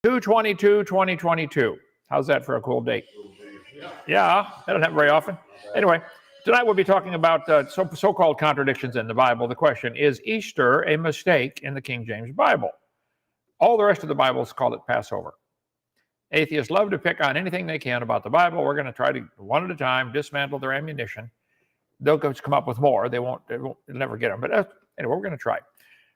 2/22/2022. How's that for a cool date? Yeah, that doesn't happen very often. Anyway, tonight we'll be talking about so-called contradictions in the Bible. The question, is Easter a mistake in the King James Bible? All the rest of the Bibles call it Passover. Atheists love to pick on anything they can about the Bible. We're going to try to, one at a time, dismantle their ammunition. They'll come up with more. They'll never get them. But anyway, we're going to try.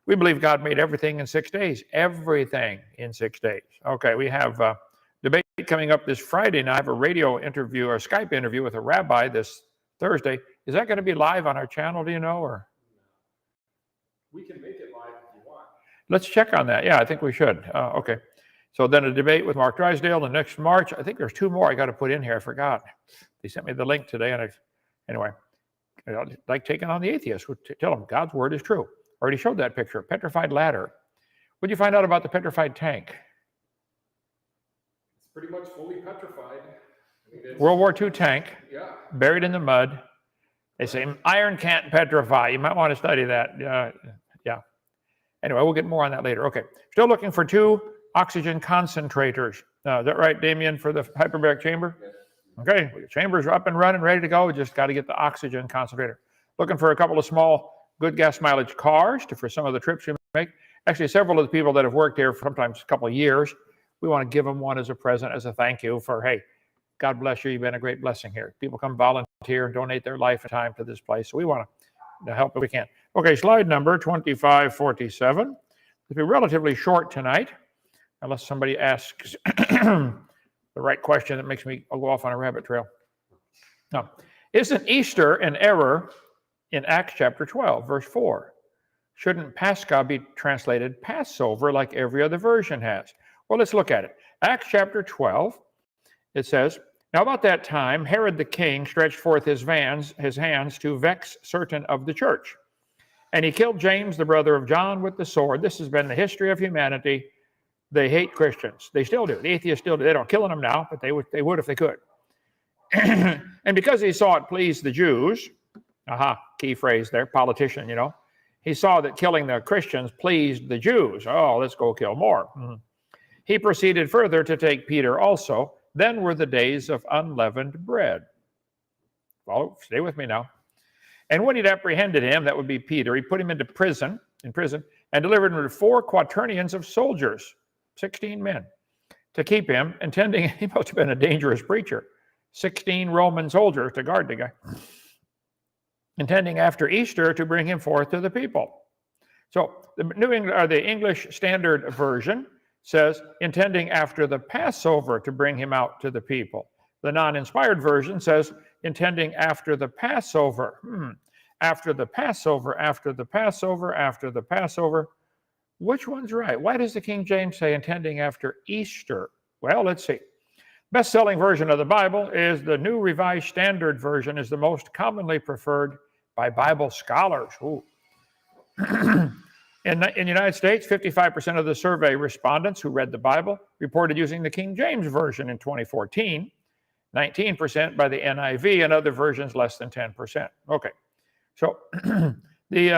We believe God made everything in 6 days. Everything in 6 days. Okay, we have a debate coming up this Friday. Now I have a radio interview or a Skype interview with a rabbi this Thursday. Is that going to be live on our channel, do you know? Or we can make it live if you want. Let's check on that. Yeah, I think we should. Okay. So then a debate with Mark Drysdale the next March. I think there's 2 more I got to put in here. I forgot. They sent me the link today. And anyway, I like taking on the atheists. Tell them God's word is true. Already showed that picture, petrified ladder. What did you find out about the petrified tank? It's pretty much fully petrified. World War II tank, yeah, buried in the mud. They say iron can't petrify. You might want to study that. Yeah. Anyway, we'll get more on that later. Okay. Still looking for 2 oxygen concentrators. Is that right, Damien, for the hyperbaric chamber? Yes. Okay. Well, the chamber's up and running, ready to go. We just got to get the oxygen concentrator. Looking for a couple of small good gas mileage cars for some of the trips you make. Actually, several of the people that have worked here for sometimes a couple of years, we want to give them one as a present, as a thank you for, hey, God bless you. You've been a great blessing here. People come volunteer and donate their life and time to this place. So we want to help if we can. Okay, slide number 2547. It'll be relatively short tonight, unless somebody asks the right question that makes me go off on a rabbit trail. Now, isn't Easter an error in Acts chapter 12, verse 4? Shouldn't Pascha be translated Passover like every other version has? Well, let's look at it. Acts chapter 12, it says, now about that time, Herod the king stretched forth his hands to vex certain of the church. And he killed James, the brother of John, with the sword. This has been the history of humanity. They hate Christians. They still do. The atheists still do. They don't killing them now, but they would if they could. And because he saw it please the Jews, key phrase there, politician, you know. He saw that killing the Christians pleased the Jews. Oh, let's go kill more. He proceeded further to take Peter also. Then were the days of unleavened bread. Follow, stay with me now. And when he'd apprehended him, that would be Peter, he put him in prison, and delivered him to 4 quaternions of soldiers, 16 men, to keep him, intending, he must have been a dangerous preacher, 16 Roman soldiers to guard the guy, intending after Easter to bring him forth to the people. So the English Standard Version says, intending after the Passover to bring him out to the people. The non-inspired version says, intending after the Passover. After the Passover, after the Passover, after the Passover. Which one's right? Why does the King James say intending after Easter? Well, let's see. Best-selling version of the Bible is the New Revised Standard Version, is the most commonly preferred by Bible scholars. In the United States, 55% of the survey respondents who read the Bible reported using the King James Version in 2014, 19% by the NIV, and other versions less than 10%. Okay, so the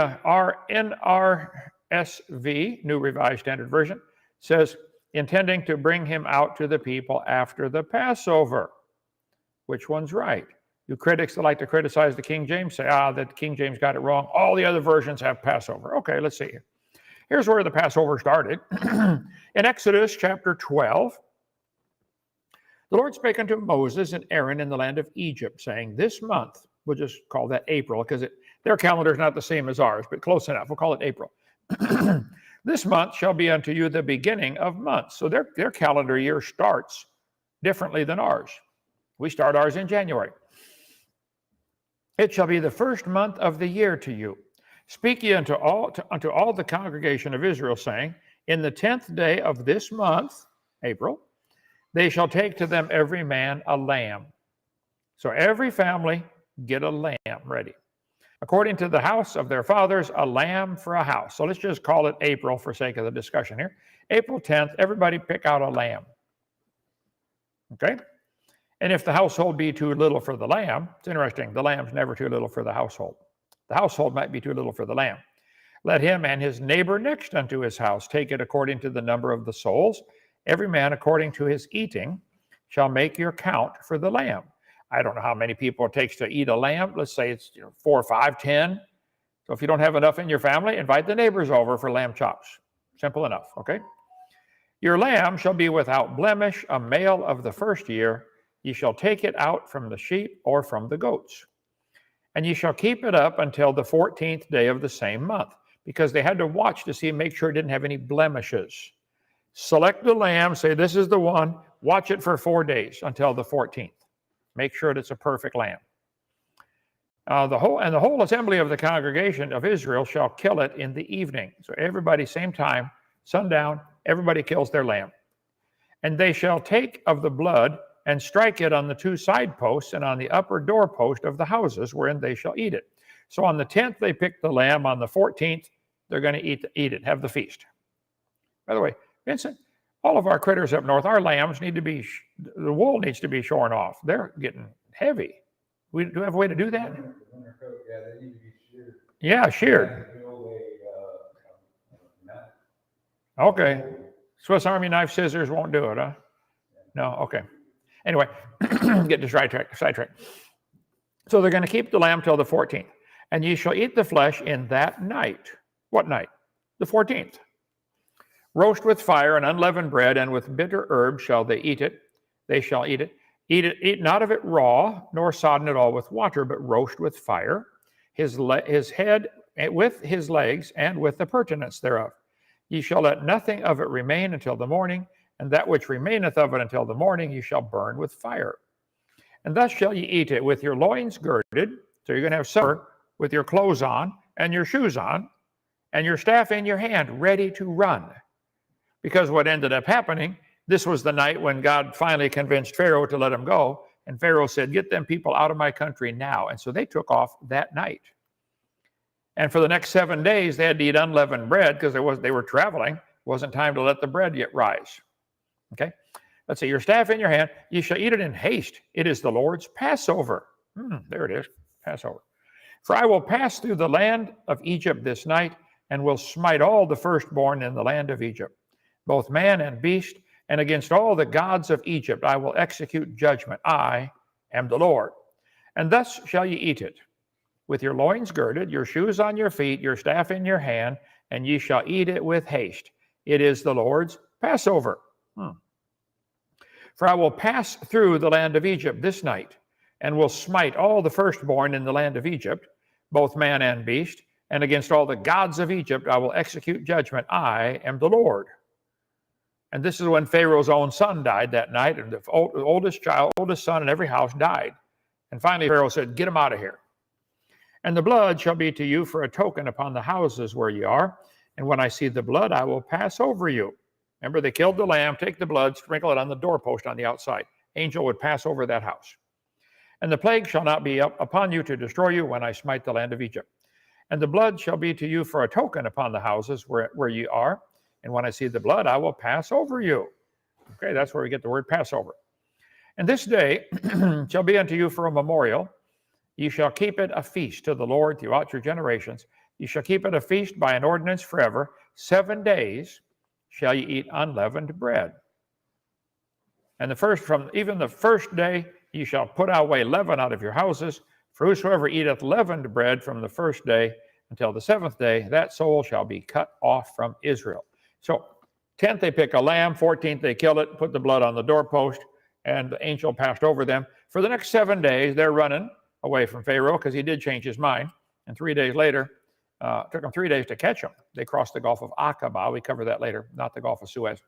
NRSV, New Revised Standard Version, says, intending to bring him out to the people after the Passover. Which one's right? You critics that like to criticize the King James say, that King James got it wrong. All the other versions have Passover. Okay, let's see here. Here's where the Passover started. In Exodus chapter 12, the Lord spake unto Moses and Aaron in the land of Egypt, saying, this month, we'll just call that April, because their calendar is not the same as ours, but close enough. We'll call it April. This month shall be unto you the beginning of months. So their calendar year starts differently than ours. We start ours in January. It shall be the first month of the year to you. Speak ye unto all the congregation of Israel, saying, in the 10th day of this month, April, they shall take to them every man a lamb. So every family get a lamb ready. According to the house of their fathers, a lamb for a house. So let's just call it April for sake of the discussion here. April 10th, everybody pick out a lamb. Okay? And if the household be too little for the lamb, it's interesting, the lamb's never too little for the household. The household might be too little for the lamb. Let him and his neighbor next unto his house take it according to the number of the souls, Every man according to his eating shall make your count for the lamb. I don't know how many people it takes to eat a lamb. Let's say it's 4, 5, 10. So if you don't have enough in your family, invite the neighbors over for lamb chops. Simple enough, okay? Your lamb shall be without blemish, a male of the first year. Ye shall take it out from the sheep or from the goats. And ye shall keep it up until the 14th day of the same month, because they had to watch to see, make sure it didn't have any blemishes. Select the lamb, say this is the one, watch it for 4 days until the 14th. Make sure that it's a perfect lamb. The whole assembly of the congregation of Israel shall kill it in the evening. So everybody, same time, sundown, everybody kills their lamb. And they shall take of the blood and strike it on the 2 side posts and on the upper doorpost of the houses wherein they shall eat it. So on the 10th, they pick the lamb. On the 14th, they're going to eat it, have the feast. By the way, Vincent, all of our critters up north, our lambs need to be, the wool needs to be shorn off. They're getting heavy. Do we have a way to do that? Yeah, they need to be sheared. Yeah, sheared. Okay. Swiss Army knife scissors won't do it, huh? No, okay. Anyway, get this sidetracked. So they're going to keep the lamb till the 14th. And ye shall eat the flesh in that night. What night? The 14th. Roast with fire and unleavened bread, and with bitter herbs shall they eat it. They shall eat it. Eat not of it raw, nor sodden it all with water, but roast with fire, his head with his legs, and with the purtenance thereof. Ye shall let nothing of it remain until the morning, and that which remaineth of it until the morning ye shall burn with fire. And thus shall ye eat it, with your loins girded. So you're going to have supper with your clothes on, and your shoes on, and your staff in your hand, ready to run. Because what ended up happening, this was the night when God finally convinced Pharaoh to let him go. And Pharaoh said, get them people out of my country now. And so they took off that night. And for the next 7 days, they had to eat unleavened bread because they were traveling. It wasn't time to let the bread yet rise. Okay? Let's see, your staff in your hand, you shall eat it in haste. It is the Lord's Passover. There it is, Passover. For I will pass through the land of Egypt this night, and will smite all the firstborn in the land of Egypt, both man and beast, and against all the gods of Egypt I will execute judgment. I am the Lord. And thus shall ye eat it, with your loins girded, your shoes on your feet, your staff in your hand, and ye shall eat it with haste. It is the Lord's Passover. For I will pass through the land of Egypt this night, and will smite all the firstborn in the land of Egypt, both man and beast, and against all the gods of Egypt I will execute judgment. I am the Lord. And this is when Pharaoh's own son died that night, and the oldest son in every house died. And finally Pharaoh said, get him out of here. And the blood shall be to you for a token upon the houses where ye are. And when I see the blood, I will pass over you. Remember, they killed the lamb, take the blood, sprinkle it on the doorpost on the outside. Angel would pass over that house. And the plague shall not be upon you to destroy you when I smite the land of Egypt. And the blood shall be to you for a token upon the houses where ye are. And when I see the blood, I will pass over you. Okay, that's where we get the word Passover. And this day shall be unto you for a memorial. Ye shall keep it a feast to the Lord throughout your generations. Ye shall keep it a feast by an ordinance forever. 7 days shall ye eat unleavened bread. And even the first day ye shall put away leaven out of your houses. For whosoever eateth leavened bread from the first day until the 7th day, that soul shall be cut off from Israel. So 10th they pick a lamb, 14th they kill it, put the blood on the doorpost, and the angel passed over them. For the next 7 days, they're running away from Pharaoh because he did change his mind. And 3 days later, it took them 3 days to catch him. They crossed the Gulf of Aqaba. We cover that later, not the Gulf of Suez.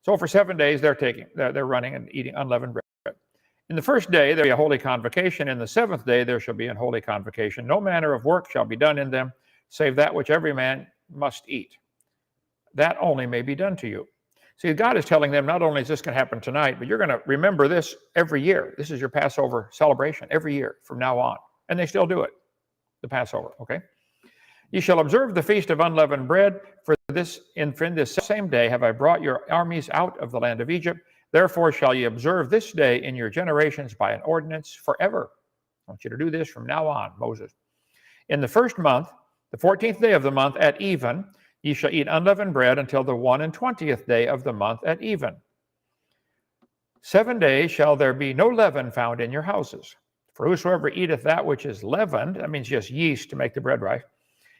So for 7 days, they're running and eating unleavened bread. In the first day, there will be a holy convocation. In the 7th day, there shall be an holy convocation. No manner of work shall be done in them, save that which every man must eat. That only may be done to you. See, God is telling them, not only is this going to happen tonight, but you're going to remember this every year. This is your Passover celebration every year from now on. And they still do it, the Passover, okay? Ye shall observe the feast of unleavened bread, for in this same day have I brought your armies out of the land of Egypt. Therefore shall ye observe this day in your generations by an ordinance forever. I want you to do this from now on, Moses. In the first month, the 14th day of the month at even, Ye shall eat unleavened bread until the 21st day of the month at even. 7 days shall there be no leaven found in your houses. For whosoever eateth that which is leavened, that means just yeast to make the bread right,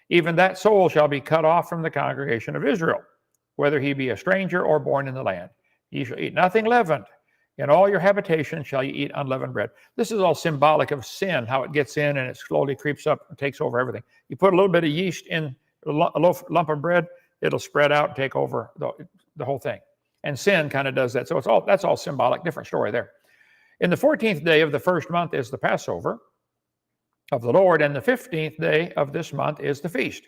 even that soul shall be cut off from the congregation of Israel, whether he be a stranger or born in the land. Ye shall eat nothing leavened. In all your habitation shall ye eat unleavened bread. This is all symbolic of sin, how it gets in and it slowly creeps up and takes over everything. You put a little bit of yeast in a lump of bread, it'll spread out and take over the whole thing. And sin kind of does that. So that's all symbolic, different story there. In the 14th day of the first month is the Passover of the Lord, and the 15th day of this month is the feast.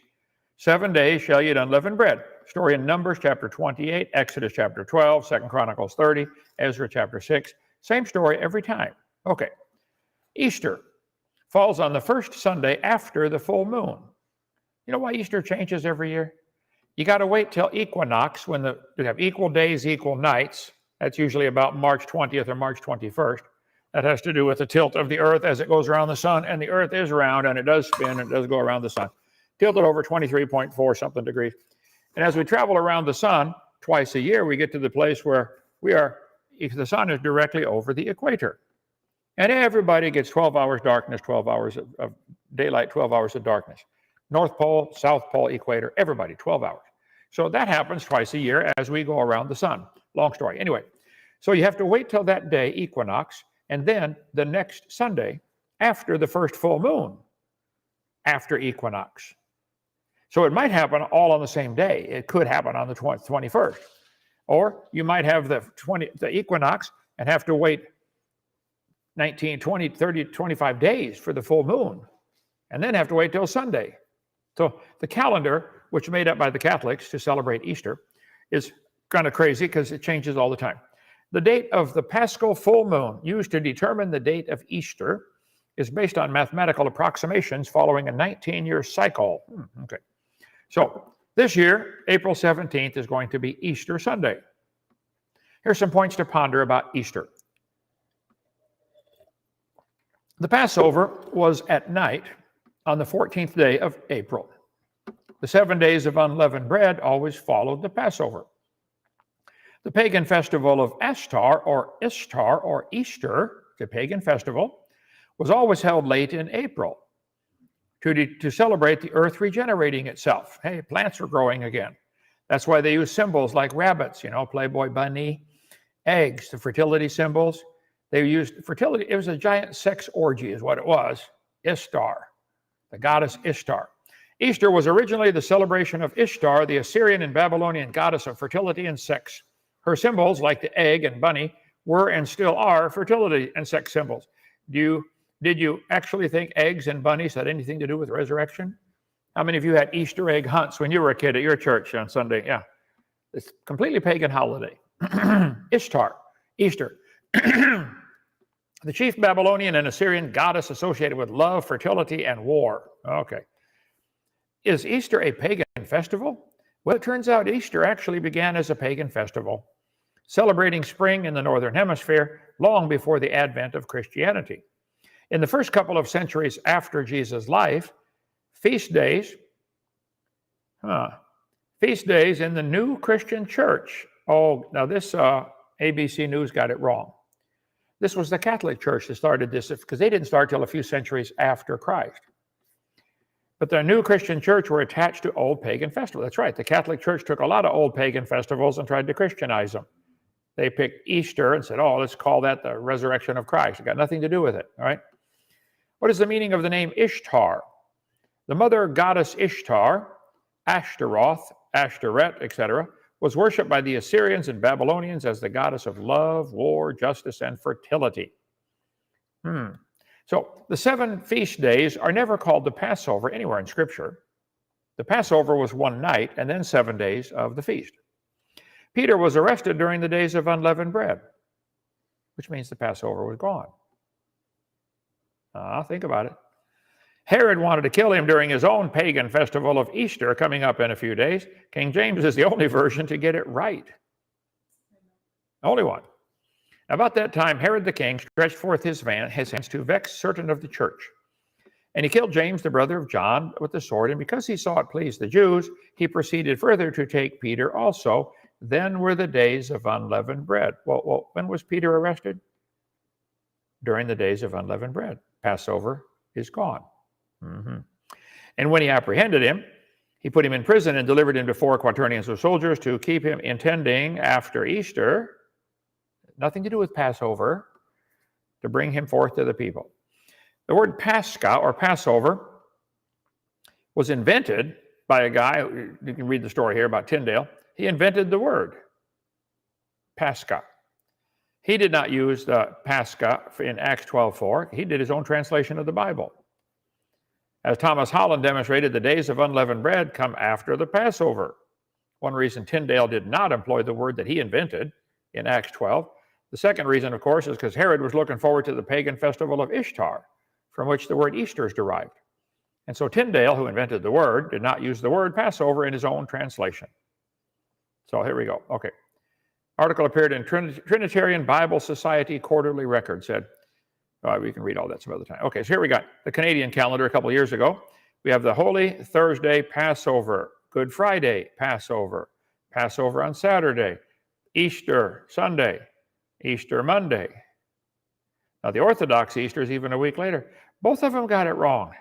7 days shall ye eat unleavened bread. Story in Numbers chapter 28, Exodus chapter 12, 2 Chronicles 30, Ezra chapter 6. Same story every time. Okay. Easter falls on the first Sunday after the full moon. You know why Easter changes every year? You got to wait till equinox when you have equal days, equal nights. That's usually about March 20th or March 21st. That has to do with the tilt of the earth as it goes around the sun, and the earth is round and it does spin and it does go around the sun. Tilted over 23.4 something degrees. And as we travel around the sun twice a year, we get to the place where the sun is directly over the equator. And everybody gets 12 hours darkness, 12 hours of daylight, 12 hours of darkness. North Pole, South Pole, equator, everybody, 12 hours. So that happens twice a year as we go around the sun. Long story. Anyway, so you have to wait till that day, equinox, and then the next Sunday after the first full moon, after equinox. So it might happen all on the same day. It could happen on the 21st. Or you might have the equinox and have to wait 19, 20, 30, 25 days for the full moon, and then have to wait till Sunday. So the calendar, which is made up by the Catholics to celebrate Easter, is kind of crazy because it changes all the time. The date of the Paschal full moon used to determine the date of Easter is based on mathematical approximations following a 19-year cycle. Okay. So this year, April 17th is going to be Easter Sunday. Here's some points to ponder about Easter. The Passover was at night on the 14th day of April. The 7 days of unleavened bread always followed the Passover. The pagan festival of Ashtar or Ishtar or Easter, the pagan festival, was always held late in April to celebrate the earth regenerating itself. Hey, plants are growing again. That's why they use symbols like rabbits, Playboy bunny, eggs, the fertility symbols. They used fertility. It was a giant sex orgy is what it was. Ishtar, the goddess Ishtar. Easter was originally the celebration of Ishtar, the Assyrian and Babylonian goddess of fertility and sex. Her symbols, like the egg and bunny, were and still are fertility and sex symbols. Did you actually think eggs and bunnies had anything to do with resurrection? How many of you had Easter egg hunts when you were a kid at your church on Sunday? Yeah. It's a completely pagan holiday. Ishtar, Easter. The chief Babylonian and Assyrian goddess associated with love, fertility, and war. Okay. Is Easter a pagan festival? Well, it turns out Easter actually began as a pagan festival, celebrating spring in the Northern Hemisphere long before the advent of Christianity. In the first couple of centuries after Jesus' life, feast days in the new Christian church. Oh, now this ABC News got it wrong. This was the Catholic Church that started this because they didn't start till a few centuries after Christ. But the new Christian church were attached to old pagan festivals. That's right. The Catholic Church took a lot of old pagan festivals and tried to Christianize them. They picked Easter and said, let's call that the resurrection of Christ. It got nothing to do with it, all right? What is the meaning of the name Ishtar? The mother goddess Ishtar, Ashtaroth, Ashtoreth, etc., was worshipped by the Assyrians and Babylonians as the goddess of love, war, justice, and fertility. So the 7 feast days are never called the Passover anywhere in Scripture. The Passover was one night and then 7 days of the feast. Peter was arrested during the days of unleavened bread, which means the Passover was gone. Think about it. Herod wanted to kill him during his own pagan festival of Easter coming up in a few days. King James is the only version to get it right. Only one. About that time, Herod the king stretched forth his hands to vex certain of the church. And he killed James, the brother of John, with the sword. And because he saw it pleased the Jews, he proceeded further to take Peter also. Then were the days of unleavened bread. Well, when was Peter arrested? During the days of unleavened bread. Passover is gone. And when he apprehended him, he put him in prison and delivered him to 4 quaternions of soldiers to keep him, intending after Easter, nothing to do with Passover, to bring him forth to the people. The word Pascha or Passover was invented by a guy, you can read the story here about Tyndale. He invented the word Pascha. He did not use the Pascha in Acts 12:4. He did his own translation of the Bible. As Thomas Holland demonstrated, the days of unleavened bread come after the Passover. One reason Tyndale did not employ the word that he invented in Acts 12. The second reason, of course, is because Herod was looking forward to the pagan festival of Ishtar, from which the word Easter is derived. And so Tyndale, who invented the word, did not use the word Passover in his own translation. So here we go. Okay. Article appeared in Trinitarian Bible Society Quarterly Record, said, we can read all that some other time. Okay, so here we got the Canadian calendar a couple of years ago. We have the Holy Thursday Passover, Good Friday Passover, Passover on Saturday, Easter Sunday, Easter Monday. Now the Orthodox Easter is even a week later. Both of them got it wrong.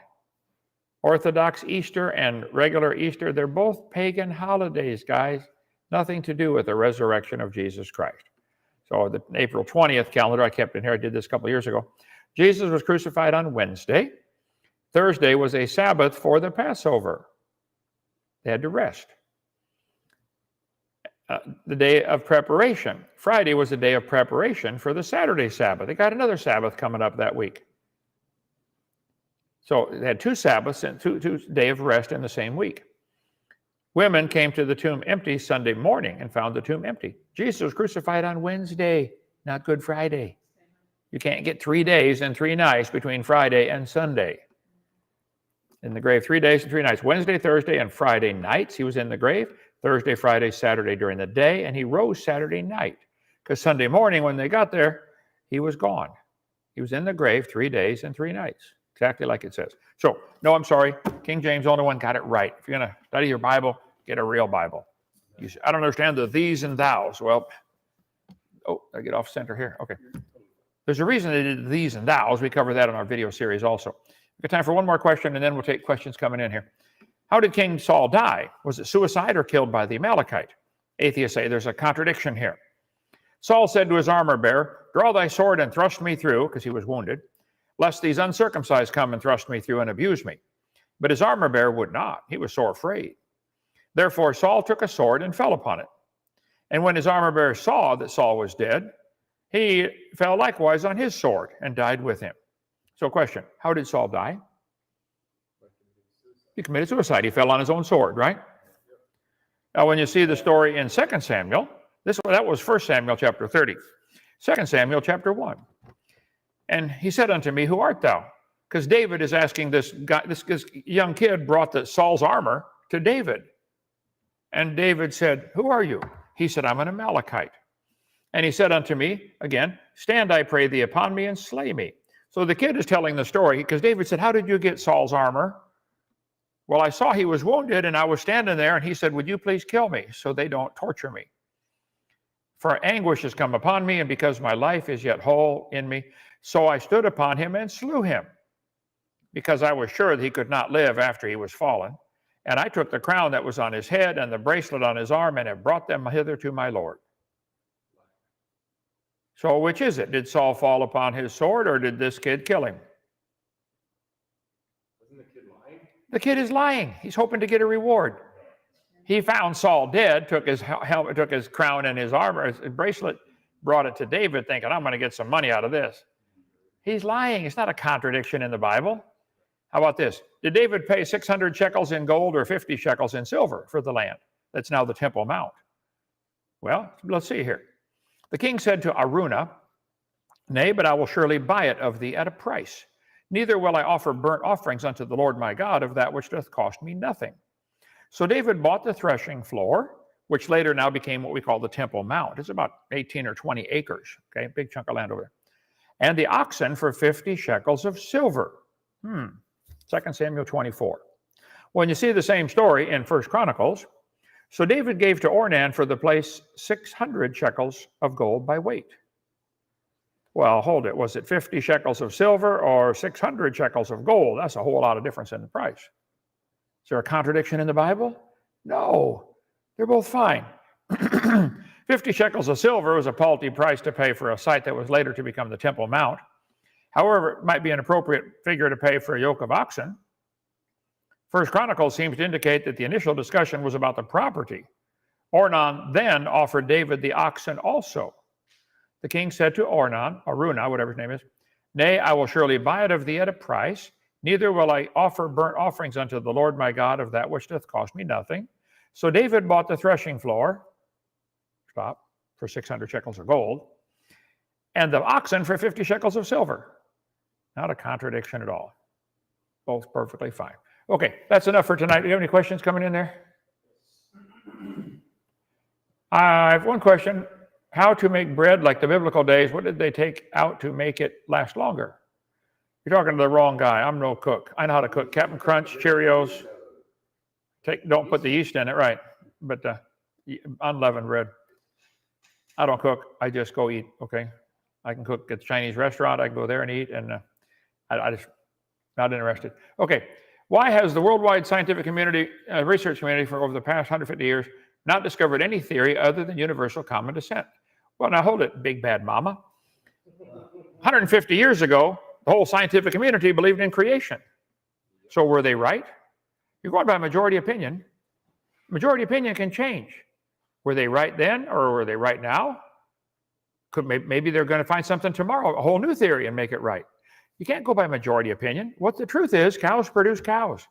Orthodox Easter and regular Easter, they're both pagan holidays, guys. Nothing to do with the resurrection of Jesus Christ. So the April 20th calendar I kept in here, I did this a couple of years ago. Jesus was crucified on Wednesday. Thursday was a Sabbath for the Passover. They had to rest. The day of preparation. Friday was the day of preparation for the Saturday Sabbath. They got another Sabbath coming up that week. So they had 2 Sabbaths and two days of rest in the same week. Women came to the tomb empty Sunday morning and found the tomb empty. Jesus was crucified on Wednesday, not Good Friday. You can't get 3 days and 3 nights between Friday and Sunday. In the grave 3 days and 3 nights. Wednesday, Thursday, and Friday nights he was in the grave. Thursday, Friday, Saturday during the day, and he rose Saturday night. Because Sunday morning when they got there, he was gone. He was in the grave 3 days and 3 nights. Exactly like it says. So, no, I'm sorry. King James, only one got it right. If you're going to study your Bible, get a real Bible. I don't understand the these and thous. Well, I get off center here. Okay. There's a reason they did these and thous. We cover that in our video series also. We've got time for one more question, and then we'll take questions coming in here. How did King Saul die? Was it suicide or killed by the Amalekite? Atheists say there's a contradiction here. Saul said to his armor bearer, "Draw thy sword and thrust me through," because he was wounded, "lest these uncircumcised come and thrust me through and abuse me." But his armor bearer would not. He was sore afraid. Therefore Saul took a sword and fell upon it. And when his armor bearer saw that Saul was dead, he fell likewise on his sword and died with him. So question, how did Saul die? He committed suicide. He fell on his own sword, right? Now when you see the story in 2 Samuel, that was 1 Samuel chapter 30. 2 Samuel chapter 1. And he said unto me, "Who art thou?" Because David is asking this guy, this young kid brought Saul's armor to David. And David said, "Who are you?" He said, "I'm an Amalekite." And he said unto me, again, "Stand, I pray thee, upon me and slay me." So the kid is telling the story because David said, "How did you get Saul's armor?" "Well, I saw he was wounded and I was standing there and he said, 'Would you please kill me so they don't torture me? For anguish has come upon me and because my life is yet whole in me. So I stood upon him and slew him because I was sure that he could not live after he was fallen. And I took the crown that was on his head and the bracelet on his arm and have brought them hither to my Lord.'" So which is it? Did Saul fall upon his sword or did this kid kill him? Wasn't the kid lying? The kid is lying. He's hoping to get a reward. He found Saul dead, took his helmet, took his crown and his armor, his bracelet, brought it to David thinking, "I'm going to get some money out of this." He's lying. It's not a contradiction in the Bible. How about this? Did David pay 600 shekels in gold or 50 shekels in silver for the land that's now the Temple Mount? Well, let's see here. The king said to Araunah, "Nay, but I will surely buy it of thee at a price. Neither will I offer burnt offerings unto the Lord my God of that which doth cost me nothing." So David bought the threshing floor, which later now became what we call the Temple Mount. It's about 18 or 20 acres, okay, big chunk of land over there. And the oxen for 50 shekels of silver. 2 Samuel 24. When you see the same story in 1 Chronicles, so David gave to Ornan for the place 600 shekels of gold by weight. Well, hold it. Was it 50 shekels of silver or 600 shekels of gold? That's a whole lot of difference in the price. Is there a contradiction in the Bible? No. They're both fine. 50 shekels of silver was a paltry price to pay for a site that was later to become the Temple Mount. However, it might be an appropriate figure to pay for a yoke of oxen. 1 Chronicles seems to indicate that the initial discussion was about the property. Ornan then offered David the oxen also. The king said to Araunah, whatever his name is, "Nay, I will surely buy it of thee at a price, neither will I offer burnt offerings unto the Lord my God of that which doth cost me nothing." So David bought the threshing floor, for 600 shekels of gold, and the oxen for 50 shekels of silver. Not a contradiction at all. Both perfectly fine. Okay, that's enough for tonight. Do you have any questions coming in there? I have one question. How to make bread like the biblical days? What did they take out to make it last longer? You're talking to the wrong guy. I'm no cook. I know how to cook Captain Crunch, Cheerios. Don't put the yeast in it, right? But unleavened bread. I don't cook. I just go eat, okay? I can cook at the Chinese restaurant. I can go there and eat, and I just not interested. Okay, why has the worldwide scientific community, research community for over the past 150 years not discovered any theory other than universal common descent? Well, now hold it, big bad mama. 150 years ago, the whole scientific community believed in creation. So were they right? You're going by majority opinion. Majority opinion can change. Were they right then or were they right now? Maybe they're going to find something tomorrow, a whole new theory, and make it right. You can't go by majority opinion. What the truth is, cows produce cows.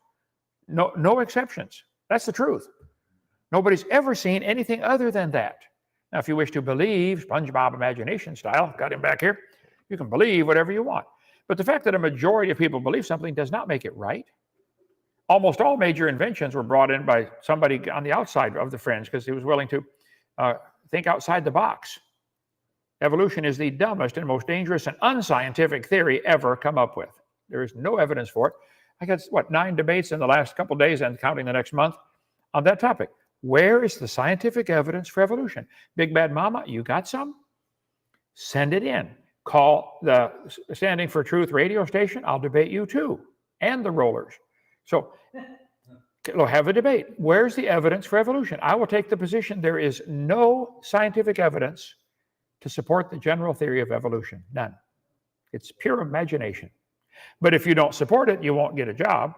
No exceptions. That's the truth. Nobody's ever seen anything other than that. Now, if you wish to believe, SpongeBob imagination style, got him back here, you can believe whatever you want. But the fact that a majority of people believe something does not make it right. Almost all major inventions were brought in by somebody on the outside of the fringe because he was willing to think outside the box. Evolution is the dumbest and most dangerous and unscientific theory ever come up with. There is no evidence for it. I got, 9 debates in the last couple of days and counting the next month on that topic. Where is the scientific evidence for evolution? Big Bad Mama, you got some? Send it in. Call the Standing for Truth radio station. I'll debate you too, and the rollers. So we'll have a debate. Where's the evidence for evolution? I will take the position there is no scientific evidence to support the general theory of evolution. None. It's pure imagination. But if you don't support it, you won't get a job.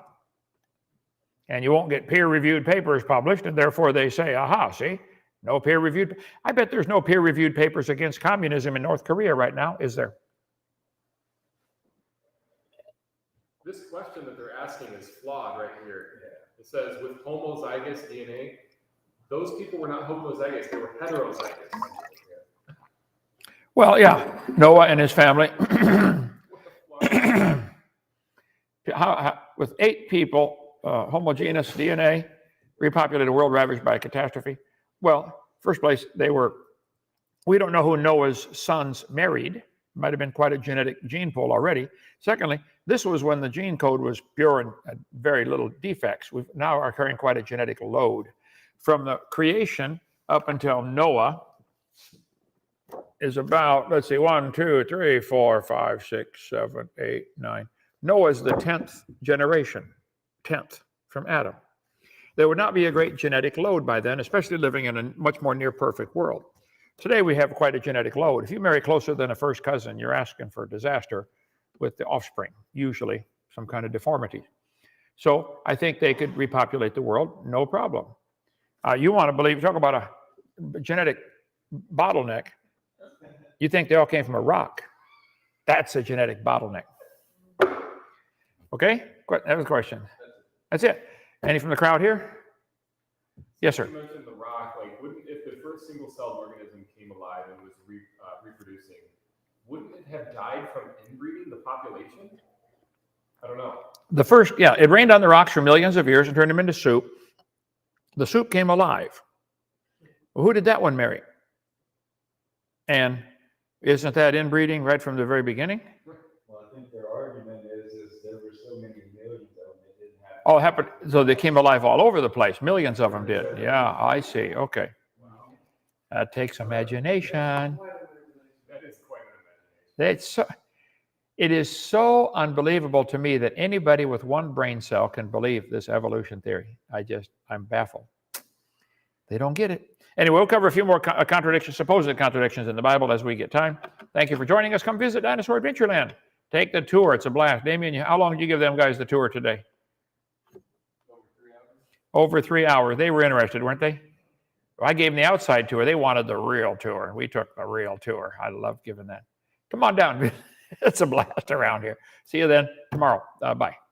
And you won't get peer-reviewed papers published, and therefore they say, aha, see, no peer-reviewed. I bet there's no peer-reviewed papers against communism in North Korea right now, is there? This question that they're asking is flawed right here. It says, with homozygous DNA, those people were not homozygous, they were heterozygous. Well, yeah, Noah and his family. With 8 people, homogeneous DNA, repopulated a world ravaged by a catastrophe. Well, first place, we don't know who Noah's sons married. Might have been quite a genetic gene pool already. Secondly, this was when the gene code was pure and had very little defects. We now are carrying quite a genetic load. From the creation up until Noah is about, let's see, 1, 2, 3, 4, 5, 6, 7, 8, 9. Noah is the 10th generation, 10th from Adam. There would not be a great genetic load by then, especially living in a much more near-perfect world. Today, we have quite a genetic load. If you marry closer than a first cousin, you're asking for disaster with the offspring, usually some kind of deformity. So I think they could repopulate the world, no problem. You want to believe, talk about a genetic bottleneck. You think they all came from a rock. That's a genetic bottleneck. Okay? That was a question. That's it. Any from the crowd here? Yes, sir. You mentioned the rock. Like, if the first single-celled organism came alive and was reproducing, wouldn't it have died from inbreeding the population? I don't know. It rained on the rocks for millions of years and turned them into soup. The soup came alive. Well, who did that one marry? And isn't that inbreeding right from the very beginning? Well, I think their argument is there were so many millions of them Oh, it happened. So they came alive all over the place. Millions of them did. Yeah, I see. Okay. That takes imagination. That is quite an imagination. It is so unbelievable to me that anybody with one brain cell can believe this evolution theory. I'm baffled. They don't get it. Anyway, we'll cover a few more contradictions, supposed contradictions in the Bible as we get time. Thank you for joining us. Come visit Dinosaur Adventureland. Take the tour. It's a blast. Damien, how long did you give them guys the tour today? Over 3 hours. They were interested, weren't they? I gave them the outside tour. They wanted the real tour. We took the real tour. I love giving that. Come on down. It's a blast around here. See you then tomorrow. Bye.